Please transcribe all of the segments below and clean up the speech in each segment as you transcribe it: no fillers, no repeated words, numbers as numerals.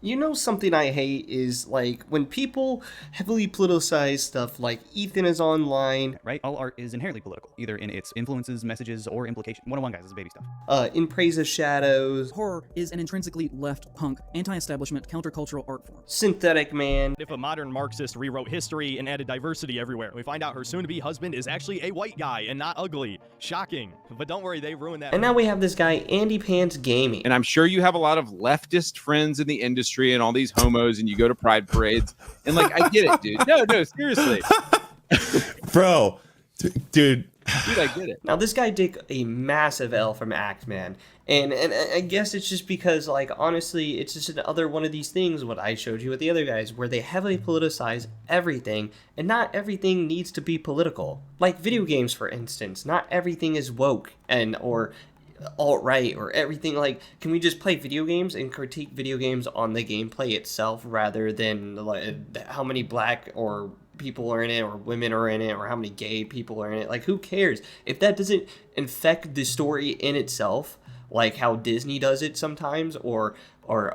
You know, something I hate is like when people heavily politicize stuff like Ethan is online, Right? All art is inherently political, either in its influences, messages, or implication. 101, guys, this is baby stuff. in Praise of Shadows, Horror is an intrinsically left, punk, anti-establishment, countercultural art form. Synthetic Man. If a modern Marxist rewrote history and added diversity everywhere, we find out her soon-to-be husband is actually a white guy and not ugly. Shocking. But don't worry, they ruined that. And now we have this guy, AndyPants Gaming. And I'm sure you have a lot of leftist friends in the industry and all these homos, and you go to pride parades. And like, I get it, dude. No, seriously. Bro, dude, I get it. Now this guy took a massive L from Act Man, and I guess it's just because, like, honestly, it's just another one of these things, what I showed you with the other guys, where they heavily politicize everything, and not everything needs to be political. Like video games, for instance, not everything is woke or alt-right or everything. Like, can we just play video games and critique video games on the gameplay itself rather than like how many black or people are in it or women are in it or how many gay people are in it? Like, who cares if that doesn't infect the story in itself, like how Disney does it sometimes, or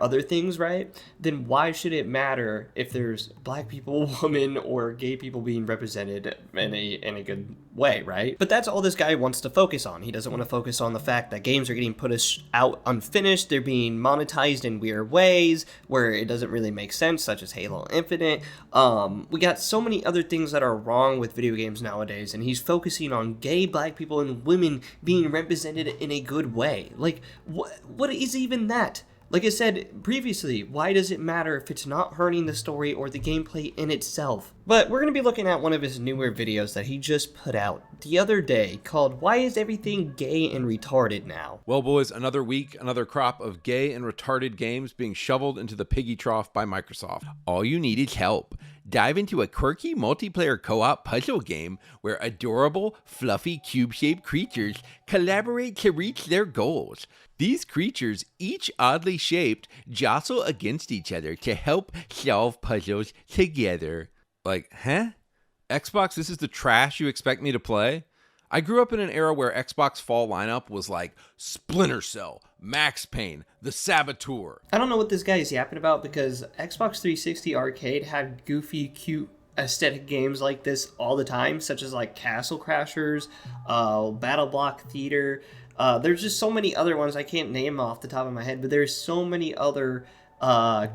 other things, right? Then why should it matter if there's black people, women, or gay people being represented in a good way, right? But that's all this guy wants to focus on. He doesn't want to focus on the fact that games are getting put out unfinished, they're being monetized in weird ways where it doesn't really make sense, such as Halo Infinite. We got so many other things that are wrong with video games nowadays, and he's focusing on gay, black people, and women being represented in a good way. Like, what is even that? Like I said previously, why does it matter if it's not hurting the story or the gameplay in itself? But we're going to be looking at one of his newer videos that he just put out the other day called Why is Everything Gay and Retarded Now? Well, boys, another week, another crop of gay and retarded games being shoveled into the piggy trough by Microsoft. All you need is help. Dive into a quirky multiplayer co-op puzzle game where adorable, fluffy, cube-shaped creatures collaborate to reach their goals. These creatures, each oddly shaped, jostle against each other to help solve puzzles together. Like, huh? Xbox, this is the trash you expect me to play? I grew up in an era where Xbox fall lineup was like Splinter Cell, Max Payne, The Saboteur. I don't know what this guy is yapping about because Xbox 360 Arcade had goofy, cute, aesthetic games like this all the time, such as like Castle Crashers, Battle Block Theater. There's just so many other ones I can't name off the top of my head, but there's so many other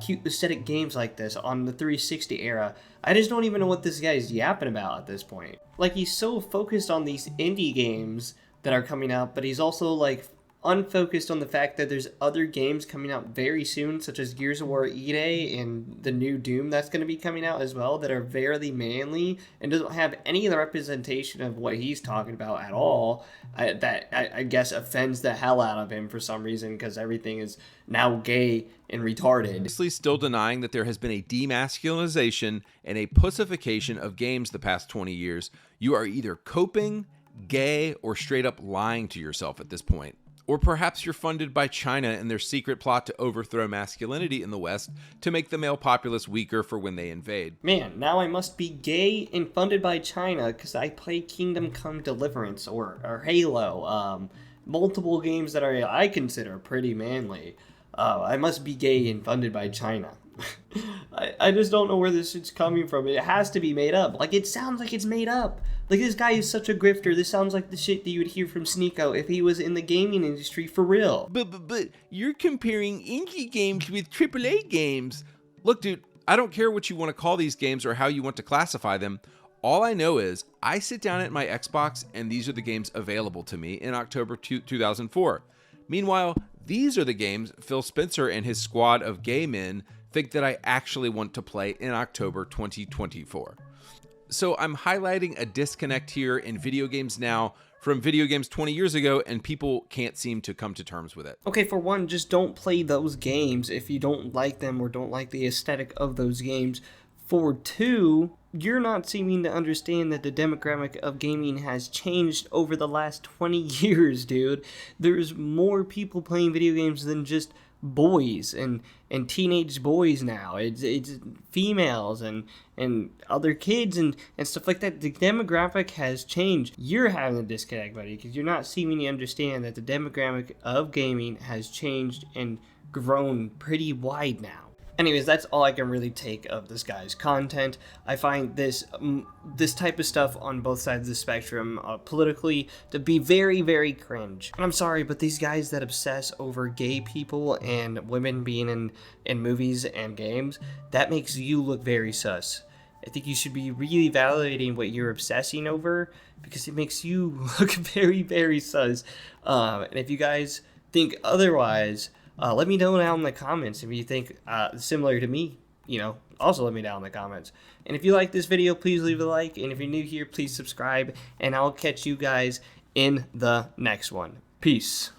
cute aesthetic games like this on the 360 era. I just don't even know what this guy is yapping about at this point. Like, he's so focused on these indie games that are coming out, but he's also like unfocused on the fact that there's other games coming out very soon, such as Gears of War E-Day and the new Doom that's going to be coming out as well, that are very manly and doesn't have any of the representation of what he's talking about at all. That I guess offends the hell out of him for some reason, because everything is now gay and retarded. Honestly, still denying that there has been a demasculinization and a pussification of games the past 20 years. You are either coping, gay, or straight up lying to yourself at this point. Or perhaps you're funded by China and their secret plot to overthrow masculinity in the West to make the male populace weaker for when they invade. Man, now I must be gay and funded by China because I play Kingdom Come Deliverance or Halo. Multiple games that I consider pretty manly. I must be gay and funded by China. I just don't know where this shit's coming from. It has to be made up. Like, it sounds like it's made up. Like, this guy is such a grifter. This sounds like the shit that you would hear from Sneeko if he was in the gaming industry for real. But you're comparing indie games with AAA games. Look, dude, I don't care what you want to call these games or how you want to classify them. All I know is I sit down at my Xbox and these are the games available to me in October 2004. Meanwhile, these are the games Phil Spencer and his squad of gay men think that I actually want to play in October 2024. So I'm highlighting a disconnect here in video games now from video games 20 years ago, and people can't seem to come to terms with it. Okay, for one, just don't play those games if you don't like them or don't like the aesthetic of those games. For two, you're not seeming to understand that the demographic of gaming has changed over the last 20 years, dude. There's more people playing video games than just boys and teenage boys now. It's females and other kids and stuff like that. The demographic has changed. You're having a disconnect, buddy, because you're not seeming to understand that the demographic of gaming has changed and grown pretty wide now. Anyways, that's all I can really take of this guy's content. I find this type of stuff on both sides of the spectrum politically to be very, very cringe. And I'm sorry, but these guys that obsess over gay people and women being in movies and games, that makes you look very sus. I think you should be really evaluating what you're obsessing over, because it makes you look very, very sus. And if you guys think otherwise, let me know down in the comments if you think similar to me. Also let me know in the comments. And if you like this video, please leave a like. And if you're new here, please subscribe. And I'll catch you guys in the next one. Peace.